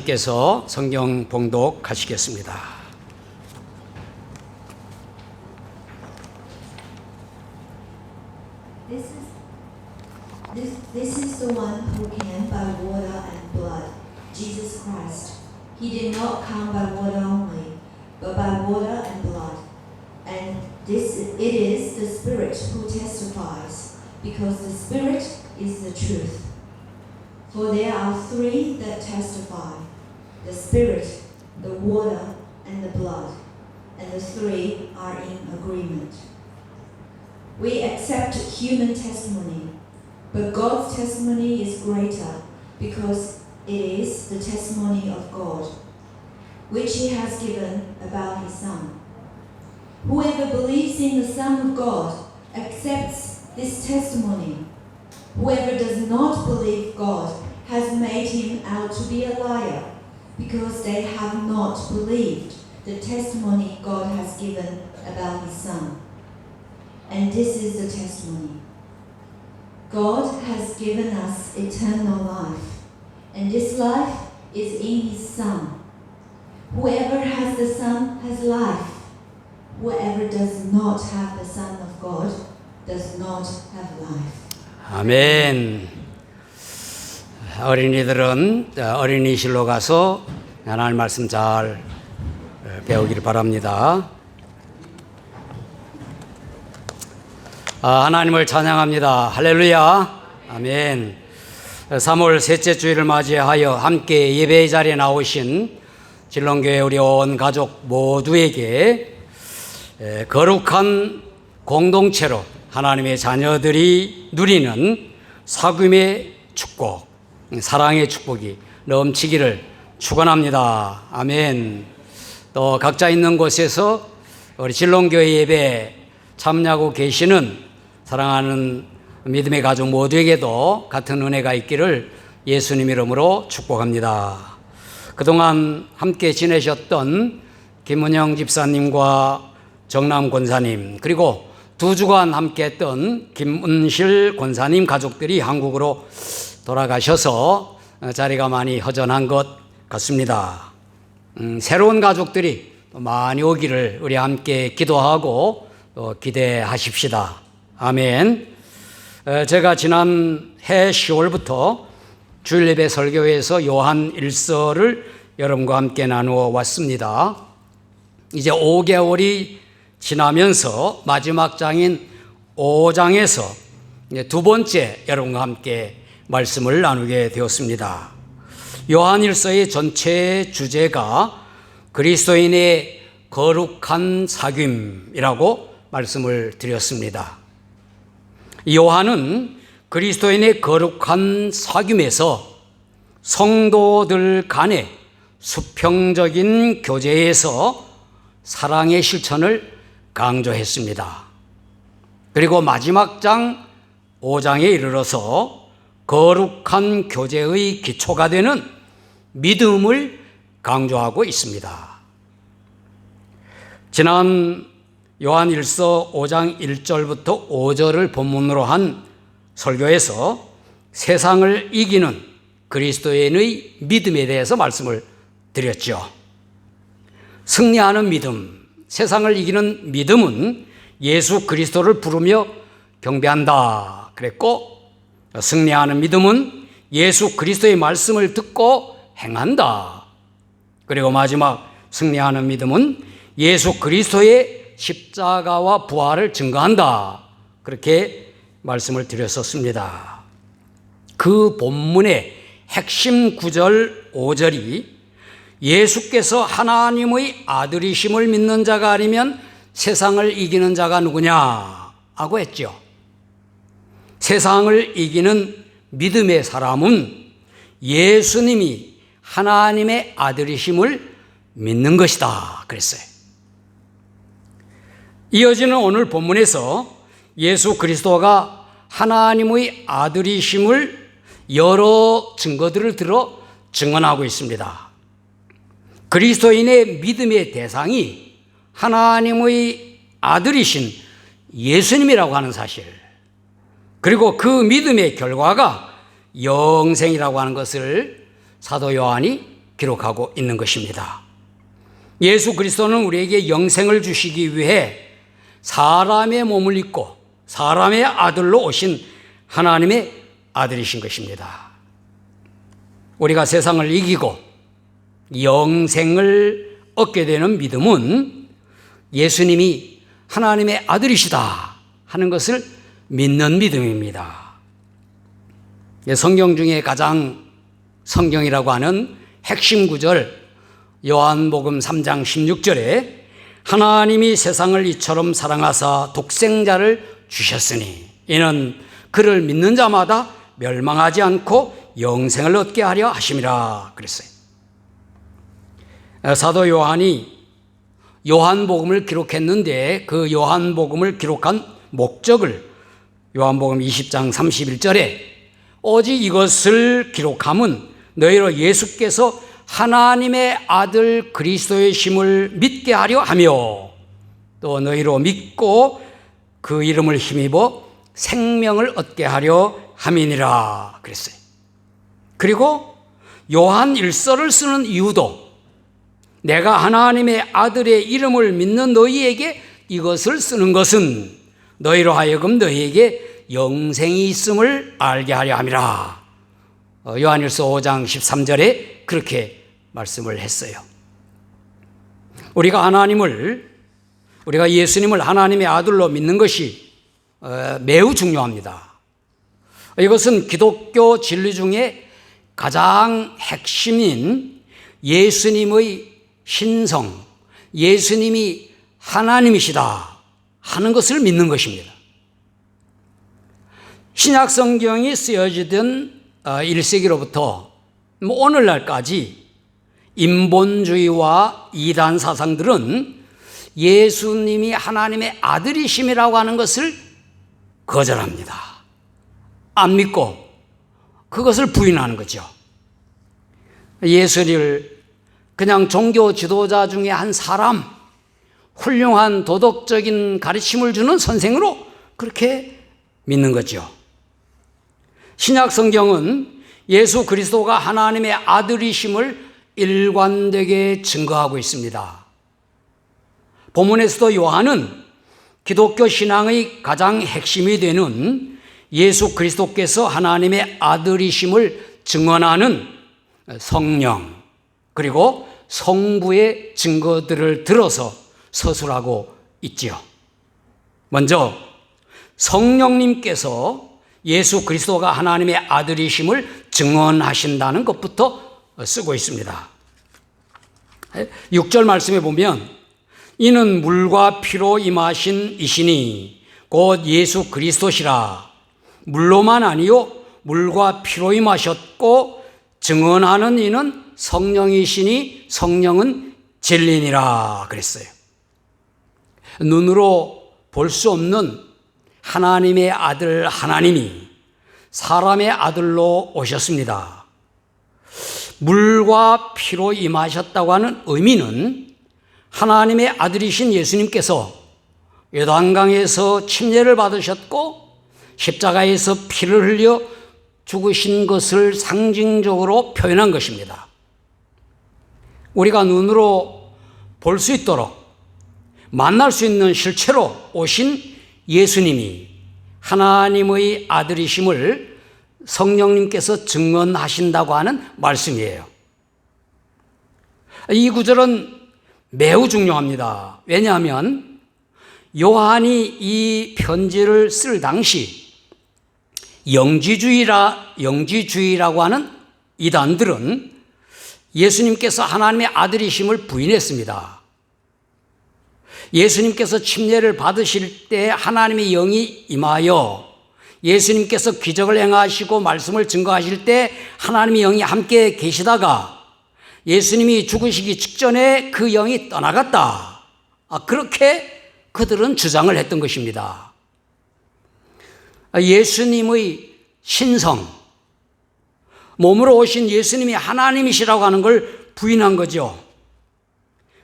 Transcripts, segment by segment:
께서 성경 봉독하시겠습니다. This is the one who came by water and blood, Jesus Christ. He did not come by water only, but by water and blood. And it is the Spirit who testifies, because the Spirit is the truth. For there are three that testify, the Spirit, the water, and the blood, and the three are in agreement. We accept human testimony, but God's testimony is greater, because it is the testimony of God, which He has given about His Son. Whoever believes in the Son of God accepts this testimony. Whoever does not believe God has made him out to be a liar, because they have not believed the testimony God has given about His Son. And this is the testimony. God has given us eternal life, and this life is in His Son. Whoever has the Son has life. Whoever does not have the Son of God does not have life. 아멘. 어린이들은 어린이실로 가서 하나님 말씀 잘 배우기를 바랍니다. 하나님을 찬양합니다. 할렐루야. 아멘. 3월 셋째 주일을 맞이하여 함께 예배의 자리에 나오신 진롱교회 우리 온 가족 모두에게 거룩한 공동체로 하나님의 자녀들이 누리는 사귐의 축복, 사랑의 축복이 넘치기를 축원합니다. 아멘. 또 각자 있는 곳에서 우리 진롱교회 예배 참여하고 계시는 사랑하는 믿음의 가족 모두에게도 같은 은혜가 있기를 예수님 이름으로 축복합니다. 그동안 함께 지내셨던 김은영 집사님과 정남 권사님, 그리고 2주간 함께했던 김은실 권사님 가족들이 한국으로 돌아가셔서 자리가 많이 허전한 것 같습니다. 새로운 가족들이 많이 오기를 우리 함께 기도하고 기대하십시다. 아멘. 제가 지난 해 10월부터 주일예배 설교에서 요한 1서를 여러분과 함께 나누어 왔습니다. 이제 5개월이 지나면서 마지막 장인 5장에서 두 번째 여러분과 함께 말씀을 나누게 되었습니다. 요한 1서의 전체 주제가 그리스도인의 거룩한 사귐이라고 말씀을 드렸습니다. 요한은 그리스도인의 거룩한 사귐에서 성도들 간의 수평적인 교제에서 사랑의 실천을 강조했습니다. 그리고 마지막 장 5장에 이르러서 거룩한 교제의 기초가 되는 믿음을 강조하고 있습니다. 지난 요한 1서 5장 1절부터 5절을 본문으로 한 설교에서 세상을 이기는 그리스도인의 믿음에 대해서 말씀을 드렸죠. 승리하는 믿음, 세상을 이기는 믿음은 예수 그리스도를 부르며 경배한다 그랬고, 승리하는 믿음은 예수 그리스도의 말씀을 듣고 행한다. 그리고 마지막 승리하는 믿음은 예수 그리스도의 십자가와 부활을 증거한다. 그렇게 말씀을 드렸었습니다. 그 본문의 핵심 구절 5절이 예수께서 하나님의 아들이심을 믿는 자가 아니면 세상을 이기는 자가 누구냐 하고 했죠. 세상을 이기는 믿음의 사람은 예수님이 하나님의 아들이심을 믿는 것이다 그랬어요. 이어지는 오늘 본문에서 예수 그리스도가 하나님의 아들이심을 여러 증거들을 들어 증언하고 있습니다. 그리스도인의 믿음의 대상이 하나님의 아들이신 예수님이라고 하는 사실, 그리고 그 믿음의 결과가 영생이라고 하는 것을 사도 요한이 기록하고 있는 것입니다. 예수 그리스도는 우리에게 영생을 주시기 위해 사람의 몸을 입고 사람의 아들로 오신 하나님의 아들이신 것입니다. 우리가 세상을 이기고 영생을 얻게 되는 믿음은 예수님이 하나님의 아들이시다 하는 것을 믿는 믿음입니다. 성경 중에 가장 성경이라고 하는 핵심 구절 요한복음 3장 16절에 하나님이 세상을 이처럼 사랑하사 독생자를 주셨으니 이는 그를 믿는 자마다 멸망하지 않고 영생을 얻게 하려 하심이라 그랬어요. 사도 요한이 요한복음을 기록했는데 그 요한복음을 기록한 목적을 요한복음 20장 31절에 오직 이것을 기록함은 너희로 예수께서 하나님의 아들 그리스도의 심을 믿게 하려 하며 또 너희로 믿고 그 이름을 힘입어 생명을 얻게 하려 함이니라 그랬어요. 그리고 요한 1서를 쓰는 이유도 내가 하나님의 아들의 이름을 믿는 너희에게 이것을 쓰는 것은 너희로 하여금 너희에게 영생이 있음을 알게 하려 함이라. 요한일서 5장 13절에 그렇게 말씀을 했어요. 우리가 예수님을 하나님의 아들로 믿는 것이 매우 중요합니다. 이것은 기독교 진리 중에 가장 핵심인 예수님의 신성, 예수님이 하나님이시다 하는 것을 믿는 것입니다. 신약 성경이 쓰여지던 1세기로부터 오늘날까지 인본주의와 이단 사상들은 예수님이 하나님의 아들이심이라고 하는 것을 거절합니다. 안 믿고 그것을 부인하는 거죠. 예수를 그냥 종교 지도자 중에 한 사람, 훌륭한 도덕적인 가르침을 주는 선생으로 그렇게 믿는 거죠. 신약 성경은 예수 그리스도가 하나님의 아들이심을 일관되게 증거하고 있습니다. 본문에서도 요한은 기독교 신앙의 가장 핵심이 되는 예수 그리스도께서 하나님의 아들이심을 증언하는 성령 그리고 성부의 증거들을 들어서 서술하고 있지요. 먼저 성령님께서 예수 그리스도가 하나님의 아들이심을 증언하신다는 것부터 쓰고 있습니다. 6절 말씀에 보면 이는 물과 피로 임하신 이시니 곧 예수 그리스도시라. 물로만 아니요 물과 피로 임하셨고 증언하는 이는 성령이시니 성령은 진리니라 그랬어요. 눈으로 볼 수 없는 하나님의 아들 하나님이 사람의 아들로 오셨습니다. 물과 피로 임하셨다고 하는 의미는 하나님의 아들이신 예수님께서 요단강에서 침례를 받으셨고 십자가에서 피를 흘려 죽으신 것을 상징적으로 표현한 것입니다. 우리가 눈으로 볼 수 있도록 만날 수 있는 실체로 오신 예수님이 하나님의 아들이심을 성령님께서 증언하신다고 하는 말씀이에요. 이 구절은 매우 중요합니다. 왜냐하면 요한이 이 편지를 쓸 당시 영지주의라고 하는 이단들은 예수님께서 하나님의 아들이심을 부인했습니다. 예수님께서 침례를 받으실 때 하나님의 영이 임하여 예수님께서 기적을 행하시고 말씀을 증거하실 때 하나님의 영이 함께 계시다가 예수님이 죽으시기 직전에 그 영이 떠나갔다. 그렇게 그들은 주장을 했던 것입니다. 예수님의 신성, 몸으로 오신 예수님이 하나님이시라고 하는 걸 부인한 거죠.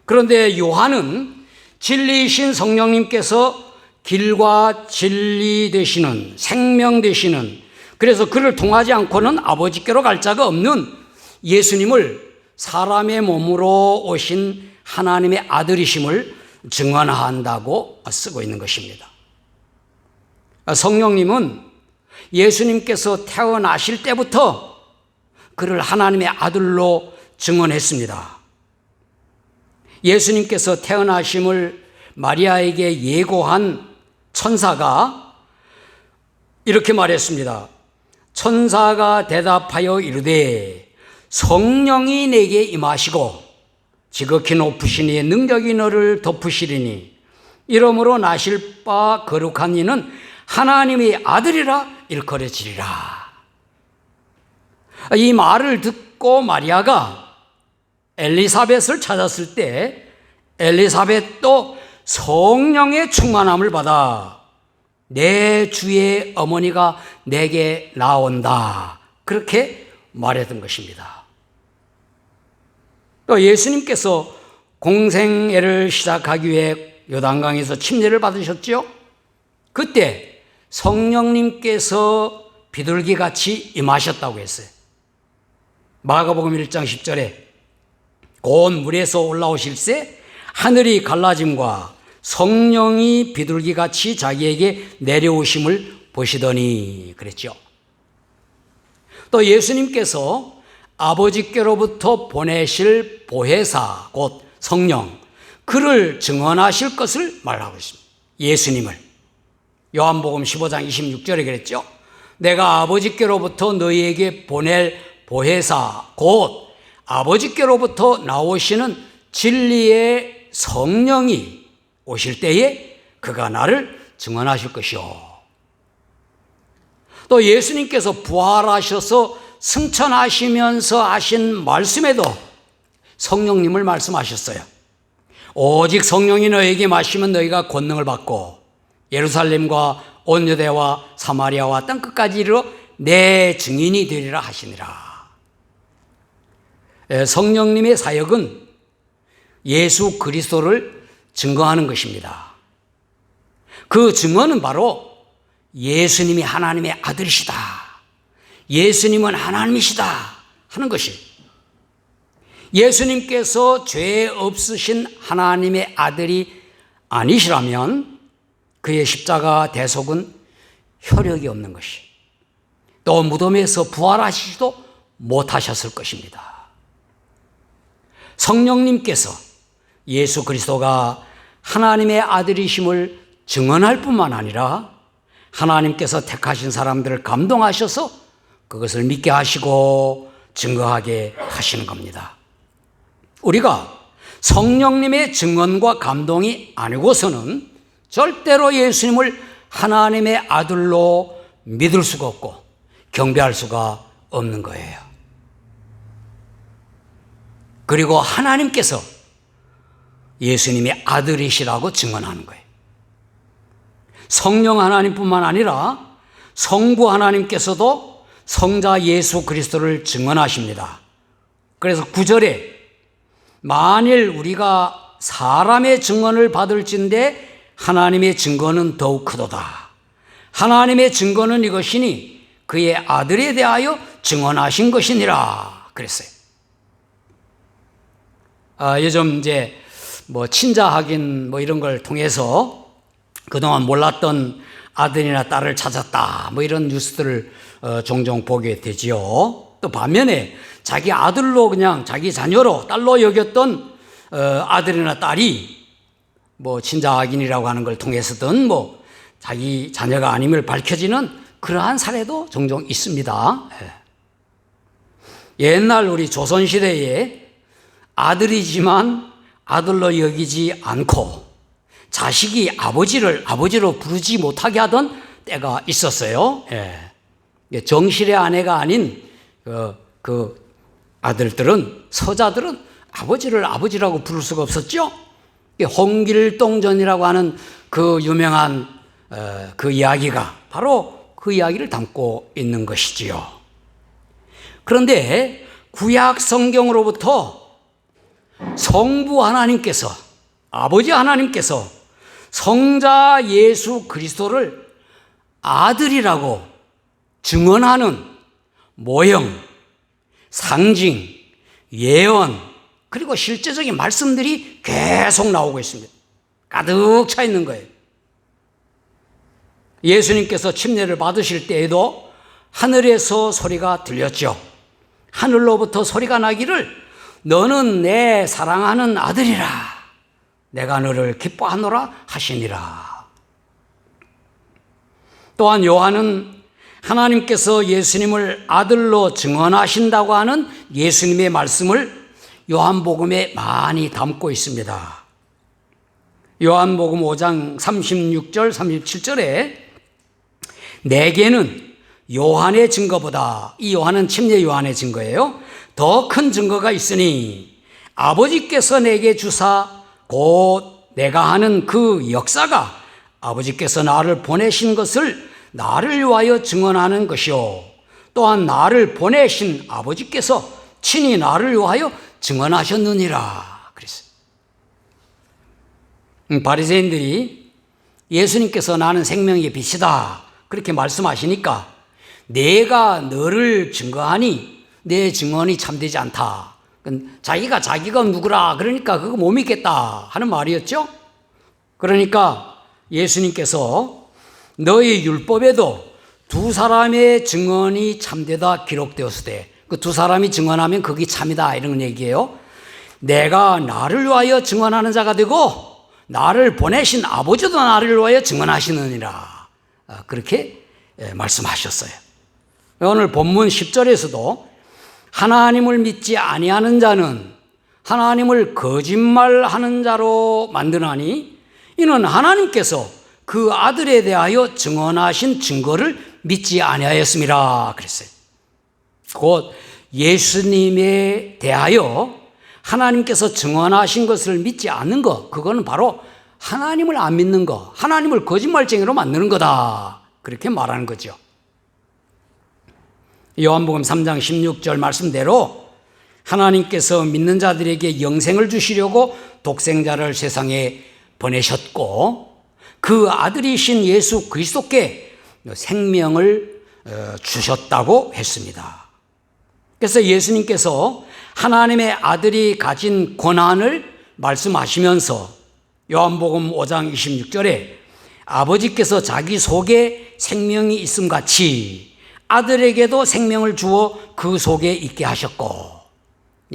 그런데 요한은 진리이신 성령님께서 길과 진리 되시는, 생명 되시는, 그래서 그를 통하지 않고는 아버지께로 갈 자가 없는 예수님을 사람의 몸으로 오신 하나님의 아들이심을 증언한다고 쓰고 있는 것입니다. 성령님은 예수님께서 태어나실 때부터 그를 하나님의 아들로 증언했습니다. 예수님께서 태어나심을 마리아에게 예고한 천사가 이렇게 말했습니다. 천사가 대답하여 이르되 성령이 내게 임하시고 지극히 높으신 이의 능력이 너를 덮으시리니 이러므로 나실 바 거룩한 이는 하나님의 아들이라 일컬어지리라. 이 말을 듣고 마리아가 엘리사벳을 찾았을 때 엘리사벳도 성령의 충만함을 받아 내 주의 어머니가 내게 나온다. 그렇게 말했던 것입니다. 또 예수님께서 공생애를 시작하기 위해 요단강에서 침례를 받으셨죠? 그때 성령님께서 비둘기같이 임하셨다고 했어요. 마가복음 1장 10절에 곧 물에서 올라오실새 하늘이 갈라짐과 성령이 비둘기같이 자기에게 내려오심을 보시더니 그랬죠. 또 예수님께서 아버지께로부터 보내실 보혜사 곧 성령 그를 증언하실 것을 말하고 있습니다. 예수님을 요한복음 15장 26절에 그랬죠. 내가 아버지께로부터 너희에게 보낼 보혜사 곧 아버지께로부터 나오시는 진리의 성령이 오실 때에 그가 나를 증언하실 것이요. 또 예수님께서 부활하셔서 승천하시면서 하신 말씀에도 성령님을 말씀하셨어요. 오직 성령이 너에게 마시면 너희가 권능을 받고 예루살렘과 온 유대와 사마리아와 땅끝까지 이르러 내 증인이 되리라 하시니라. 성령님의 사역은 예수 그리스도를 증거하는 것입니다. 그 증거는 바로 예수님이 하나님의 아들이시다. 예수님은 하나님이시다 하는 것이 예수님께서 죄 없으신 하나님의 아들이 아니시라면 그의 십자가 대속은 효력이 없는 것이 또 무덤에서 부활하시지도 못하셨을 것입니다. 성령님께서 예수 그리스도가 하나님의 아들이심을 증언할 뿐만 아니라 하나님께서 택하신 사람들을 감동하셔서 그것을 믿게 하시고 증거하게 하시는 겁니다. 우리가 성령님의 증언과 감동이 아니고서는 절대로 예수님을 하나님의 아들로 믿을 수가 없고 경배할 수가 없는 거예요. 그리고 하나님께서 예수님의 아들이시라고 증언하는 거예요. 성령 하나님뿐만 아니라 성부 하나님께서도 성자 예수 그리스도를 증언하십니다. 그래서 9절에 만일 우리가 사람의 증언을 받을진대 하나님의 증거는 더욱 크도다. 하나님의 증거는 이것이니 그의 아들에 대하여 증언하신 것이니라 그랬어요. 요즘 이제 친자 확인 이런 걸 통해서 그동안 몰랐던 아들이나 딸을 찾았다 이런 뉴스들을 종종 보게 되지요. 또 반면에 자기 아들로 그냥 자기 자녀로 딸로 여겼던 아들이나 딸이 친자 확인이라고 하는 걸 통해서든 자기 자녀가 아님을 밝혀지는 그러한 사례도 종종 있습니다. 옛날 우리 조선시대에 아들이지만 아들로 여기지 않고 자식이 아버지를 아버지로 부르지 못하게 하던 때가 있었어요. 정실의 아내가 아닌 그 아들들은 서자들은 아버지를 아버지라고 부를 수가 없었죠. 홍길동전이라고 하는 그 유명한 그 이야기가 바로 그 이야기를 담고 있는 것이지요. 그런데 구약 성경으로부터 성부 하나님께서 아버지 하나님께서 성자 예수 그리스도를 아들이라고 증언하는 모형, 상징, 예언, 그리고 실제적인 말씀들이 계속 나오고 있습니다. 가득 차 있는 거예요. 예수님께서 침례를 받으실 때에도 하늘에서 소리가 들렸죠. 하늘로부터 소리가 나기를 너는 내 사랑하는 아들이라 내가 너를 기뻐하노라 하시니라. 또한 요한은 하나님께서 예수님을 아들로 증언하신다고 하는 예수님의 말씀을 요한복음에 많이 담고 있습니다. 요한복음 5장 36절 37절에 내게는 요한의 증거보다, 이 요한은 침례 요한의 증거예요, 더 큰 증거가 있으니 아버지께서 내게 주사 곧 내가 하는 그 역사가 아버지께서 나를 보내신 것을 나를 위하여 증언하는 것이요 또한 나를 보내신 아버지께서 친히 나를 위하여 증언하셨느니라 그랬어요. 바리새인들이 예수님께서 나는 생명의 빛이다 그렇게 말씀하시니까 내가 너를 증거하니 내 증언이 참되지 않다. 자기가 누구라 그러니까 그거 못 믿겠다 하는 말이었죠. 그러니까 예수님께서 너희 율법에도 두 사람의 증언이 참되다 기록되었으되 그 두 사람이 증언하면 그게 참이다 이런 얘기예요. 내가 나를 위하여 증언하는 자가 되고 나를 보내신 아버지도 나를 위하여 증언하시느니라 그렇게 말씀하셨어요. 오늘 본문 10절에서도 하나님을 믿지 아니하는 자는 하나님을 거짓말하는 자로 만드나니 이는 하나님께서 그 아들에 대하여 증언하신 증거를 믿지 아니하였습니다 그랬어요. 곧 예수님에 대하여 하나님께서 증언하신 것을 믿지 않는 것, 그거는 바로 하나님을 안 믿는 것, 하나님을 거짓말쟁이로 만드는 거다 그렇게 말하는 거죠. 요한복음 3장 16절 말씀대로 하나님께서 믿는 자들에게 영생을 주시려고 독생자를 세상에 보내셨고 그 아들이신 예수 그리스도께 생명을 주셨다고 했습니다. 그래서 예수님께서 하나님의 아들이 가진 권한을 말씀하시면서 요한복음 5장 26절에 아버지께서 자기 속에 생명이 있음 같이 아들에게도 생명을 주어 그 속에 있게 하셨고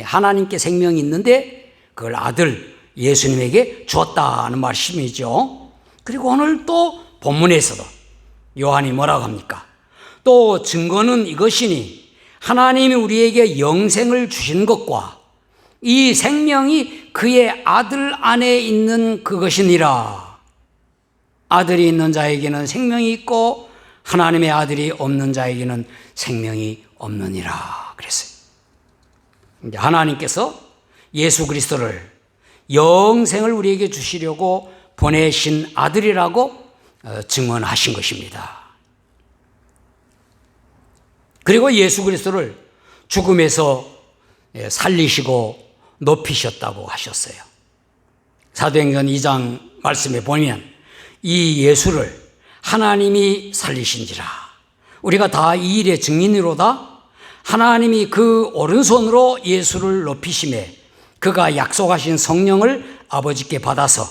하나님께 생명이 있는데 그걸 아들 예수님에게 주었다는 말씀이죠. 그리고 오늘 또 본문에서도 요한이 뭐라고 합니까? 또 증거는 이것이니 하나님이 우리에게 영생을 주신 것과 이 생명이 그의 아들 안에 있는 그것이니라. 아들이 있는 자에게는 생명이 있고 하나님의 아들이 없는 자에게는 생명이 없느니라 그랬어요. 이제 하나님께서 예수 그리스도를 영생을 우리에게 주시려고 보내신 아들이라고 증언하신 것입니다. 그리고 예수 그리스도를 죽음에서 살리시고 높이셨다고 하셨어요. 사도행전 2장 말씀에 보면 이 예수를 하나님이 살리신지라 우리가 다 이 일의 증인이로다. 하나님이 그 오른손으로 예수를 높이심에 그가 약속하신 성령을 아버지께 받아서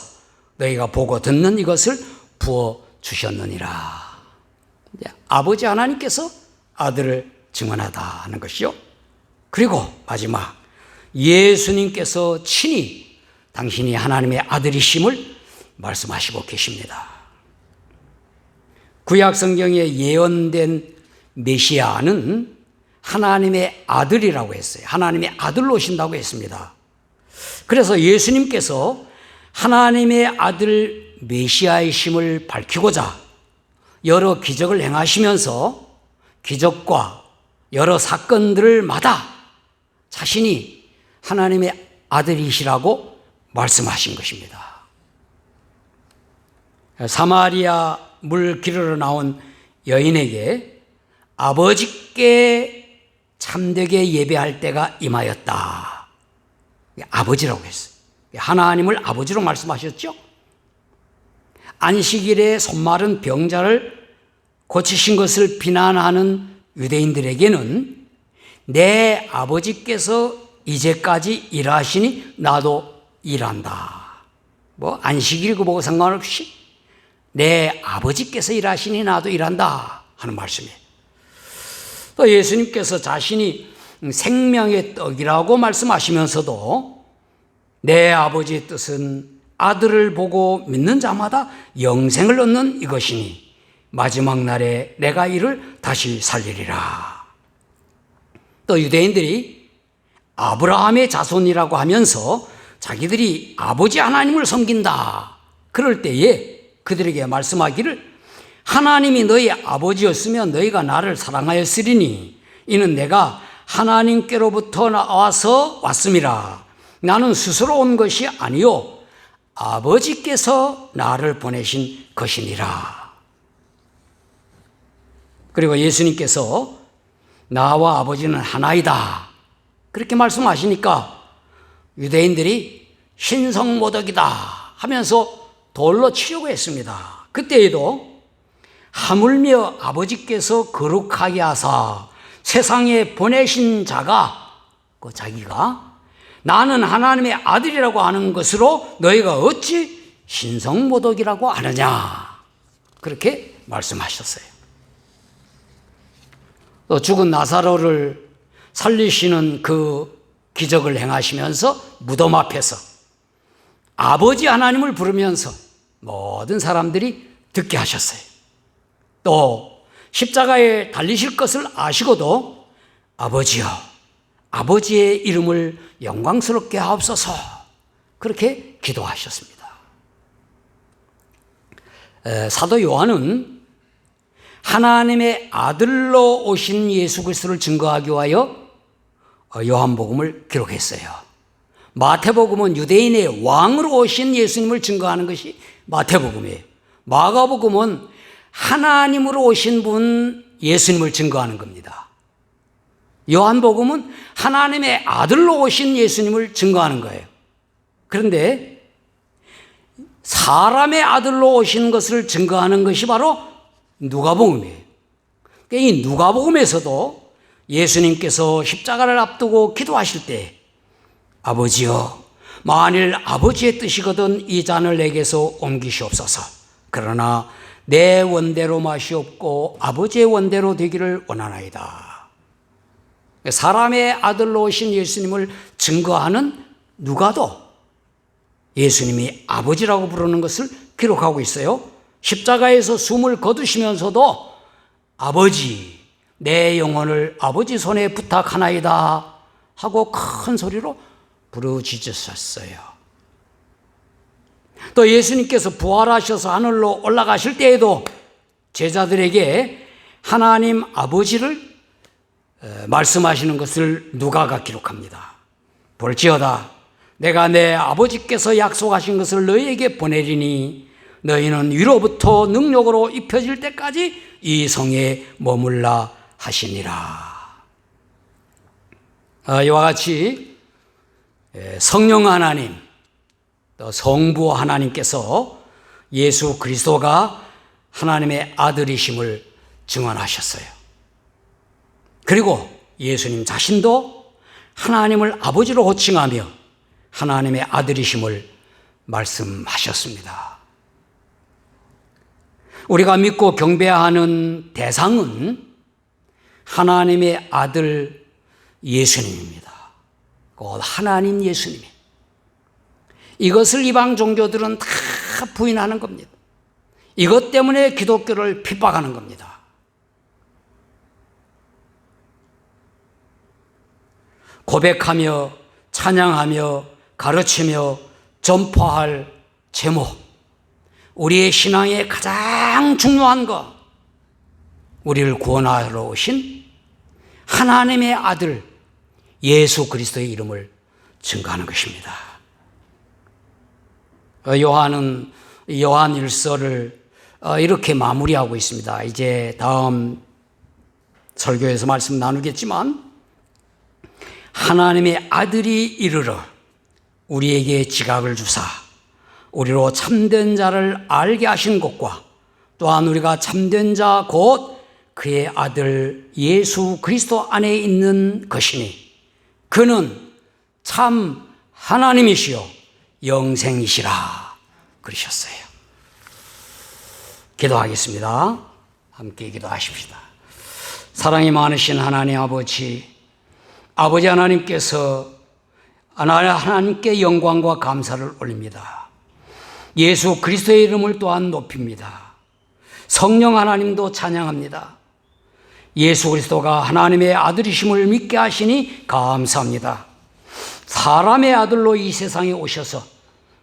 너희가 보고 듣는 이것을 부어주셨느니라. 아버지 하나님께서 아들을 증언하다는 것이요. 그리고 마지막 예수님께서 친히 당신이 하나님의 아들이심을 말씀하시고 계십니다. 구약 성경에 예언된 메시아는 하나님의 아들이라고 했어요. 하나님의 아들로 오신다고 했습니다. 그래서 예수님께서 하나님의 아들 메시아이심을 밝히고자 여러 기적을 행하시면서 기적과 여러 사건들마다 자신이 하나님의 아들이시라고 말씀하신 것입니다. 사마리아 물 기르러 나온 여인에게 아버지께 참되게 예배할 때가 임하였다. 아버지라고 했어요. 하나님을 아버지로 말씀하셨죠. 안식일에 손마른 병자를 고치신 것을 비난하는 유대인들에게는 내 아버지께서 이제까지 일하시니 나도 일한다. 뭐 안식일 그보고 상관없이 내 아버지께서 일하시니 나도 일한다 하는 말씀이에요. 또 예수님께서 자신이 생명의 떡이라고 말씀하시면서도 내 아버지의 뜻은 아들을 보고 믿는 자마다 영생을 얻는 이것이니 마지막 날에 내가 이를 다시 살리리라. 또 유대인들이 아브라함의 자손이라고 하면서 자기들이 아버지 하나님을 섬긴다. 그럴 때에 그들에게 말씀하기를 하나님이 너희 아버지였으면 너희가 나를 사랑하였으리니 이는 내가 하나님께로부터 나와서 왔음이라. 나는 스스로 온 것이 아니요 아버지께서 나를 보내신 것이니라. 그리고 예수님께서 나와 아버지는 하나이다 그렇게 말씀하시니까 유대인들이 신성모독이다 하면서 돌로 치려고 했습니다. 그때에도 하물며 아버지께서 거룩하게 하사 세상에 보내신 자가 자기가 나는 하나님의 아들이라고 하는 것으로 너희가 어찌 신성모독이라고 하느냐 그렇게 말씀하셨어요. 또 죽은 나사로를 살리시는 그 기적을 행하시면서 무덤 앞에서 아버지 하나님을 부르면서 모든 사람들이 듣게 하셨어요. 또 십자가에 달리실 것을 아시고도 아버지여 아버지의 이름을 영광스럽게 하옵소서 그렇게 기도하셨습니다. 사도 요한은 하나님의 아들로 오신 예수 그리스도를 증거하기 위하여 요한복음을 기록했어요. 마태복음은 유대인의 왕으로 오신 예수님을 증거하는 것이 마태복음이에요. 마가복음은 하나님으로 오신 분 예수님을 증거하는 겁니다. 요한복음은 하나님의 아들로 오신 예수님을 증거하는 거예요. 그런데 사람의 아들로 오신 것을 증거하는 것이 바로 누가복음이에요. 이 누가복음에서도 예수님께서 십자가를 앞두고 기도하실 때 아버지여 만일 아버지의 뜻이거든 이 잔을 내게서 옮기시옵소서. 그러나 내 원대로 마시옵고 아버지의 원대로 되기를 원하나이다. 사람의 아들로 오신 예수님을 증거하는 누가도 예수님이 아버지라고 부르는 것을 기록하고 있어요. 십자가에서 숨을 거두시면서도 아버지 내 영혼을 아버지 손에 부탁하나이다 하고 큰 소리로 부르짖으셨어요. 또 예수님께서 부활하셔서 하늘로 올라가실 때에도 제자들에게 하나님 아버지를 말씀하시는 것을 누가가 기록합니다. 볼지어다 내가 내 아버지께서 약속하신 것을 너희에게 보내리니 너희는 위로부터 능력으로 입혀질 때까지 이 성에 머물라 하시니라. 이와 같이 성령 하나님 또 성부 하나님께서 예수 그리스도가 하나님의 아들이심을 증언하셨어요. 그리고 예수님 자신도 하나님을 아버지로 호칭하며 하나님의 아들이심을 말씀하셨습니다. 우리가 믿고 경배하는 대상은 하나님의 아들 예수님입니다. 곧 하나님 예수님. 이것을 이방 종교들은 다 부인하는 겁니다. 이것 때문에 기독교를 핍박하는 겁니다. 고백하며 찬양하며 가르치며 전파할 제목, 우리의 신앙의 가장 중요한 것, 우리를 구원하러 오신 하나님의 아들 예수 그리스도의 이름을 증거하는 것입니다. 요한은 요한 1서를 이렇게 마무리하고 있습니다. 이제 다음 설교에서 말씀 나누겠지만 하나님의 아들이 이르러 우리에게 지각을 주사 우리로 참된 자를 알게 하신 것과 또한 우리가 참된 자 곧 그의 아들 예수 그리스도 안에 있는 것이니 그는 참 하나님이시요 영생이시라 그러셨어요. 기도하겠습니다. 함께 기도하십시다. 사랑이 많으신 하나님 아버지 하나님께서 하나님께 영광과 감사를 올립니다. 예수 그리스도의 이름을 또한 높입니다. 성령 하나님도 찬양합니다. 예수 그리스도가 하나님의 아들이심을 믿게 하시니 감사합니다. 사람의 아들로 이 세상에 오셔서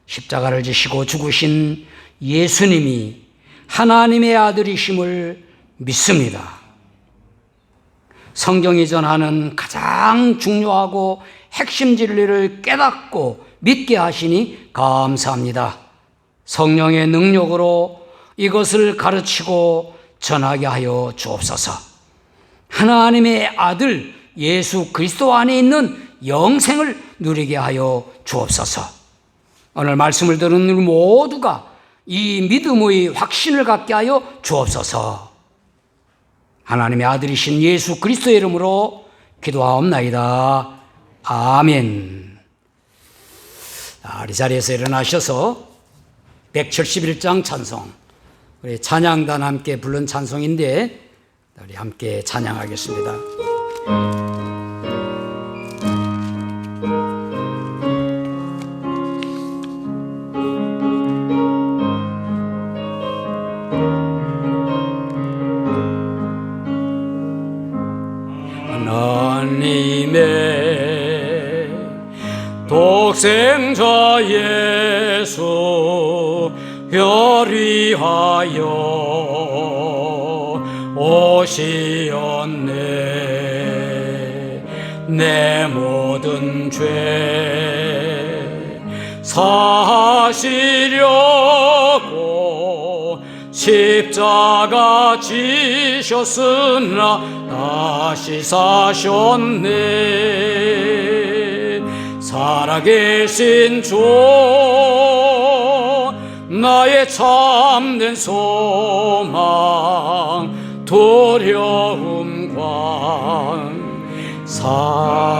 십자가를 지시고 죽으신 예수님이 하나님의 아들이심을 믿습니다. 성경이 전하는 가장 중요하고 핵심 진리를 깨닫고 믿게 하시니 감사합니다. 성령의 능력으로 이것을 가르치고 전하게 하여 주옵소서. 하나님의 아들 예수 그리스도 안에 있는 영생을 누리게 하여 주옵소서. 오늘 말씀을 들은 우리 모두가 이 믿음의 확신을 갖게 하여 주옵소서. 하나님의 아들이신 예수 그리스도의 이름으로 기도하옵나이다. 아멘. 이 자리에서 일어나셔서 171장 찬송, 우리 찬양단 함께 부른 찬송인데 우리 함께 찬양하겠습니다. 하나님의 독생자 예수 혈위하여 오시었네. 내 모든 죄 사시려고 십자가 지셨으나 다시 사셨네. 살아계신 주 나의 참된 소망 두려움 광 사라지네.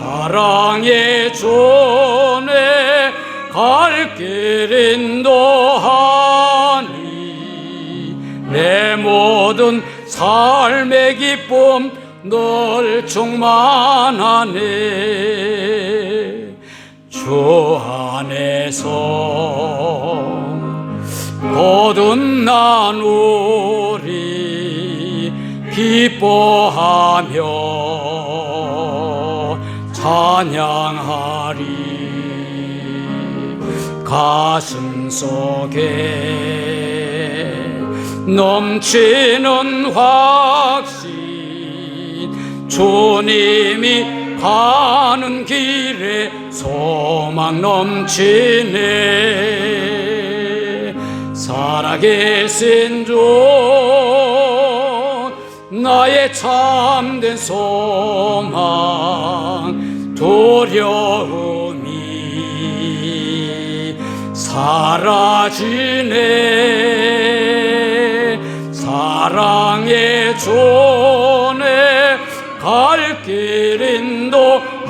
사랑의 존에 갈 길 인도하니 내 모든 삶의 기쁨 널 충만하네. 주 안에서 거듭나누리 기뻐하며 찬양하리. 가슴 속에 넘치는 확신, 주님이 가는 길에 소망 넘치네. 살아계신 주 나의 참된 소망 두려움이 사라지네. 사랑의 존에 갈 길 인도하니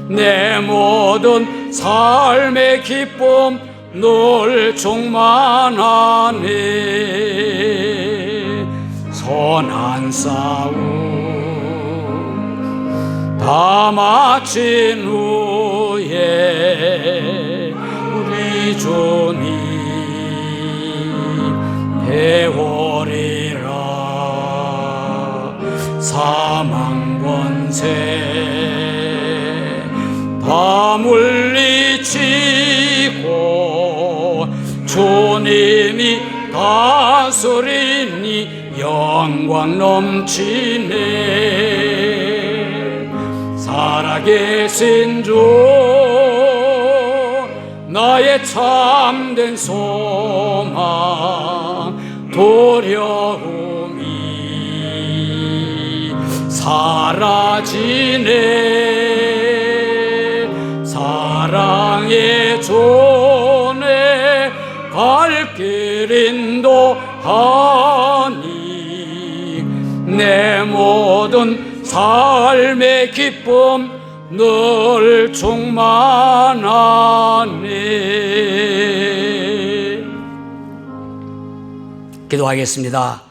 내 모든 삶의 기쁨 널 충만하네. 선한 싸움 다 마친 후에 우리 주님 배워리라. 사망 권세 다 물리치고 주님이 다스리니 영광 넘치네. 살아계신 주 나의 참된 소망 두려움이 사라지네. 사랑의 존에 갈 길 인도하니 내 모든 삶의 기쁨 늘 충만하네. 기도하겠습니다.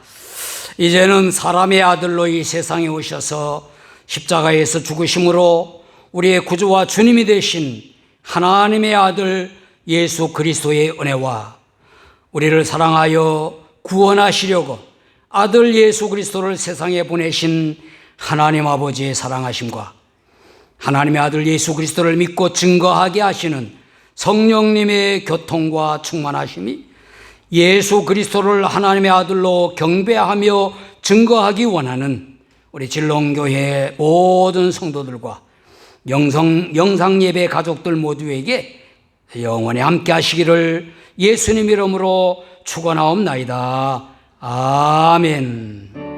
이제는 사람의 아들로 이 세상에 오셔서 십자가에서 죽으심으로 우리의 구주와 주님이 되신 하나님의 아들 예수 그리스도의 은혜와 우리를 사랑하여 구원하시려고 아들 예수 그리스도를 세상에 보내신 하나님 아버지의 사랑하심과 하나님의 아들 예수 그리스도를 믿고 증거하게 하시는 성령님의 교통과 충만하심이 예수 그리스도를 하나님의 아들로 경배하며 증거하기 원하는 우리 진롱교회 모든 성도들과 영상예배 가족들 모두에게 영원히 함께 하시기를 예수님 이름으로 축원하옵나이다. 아멘.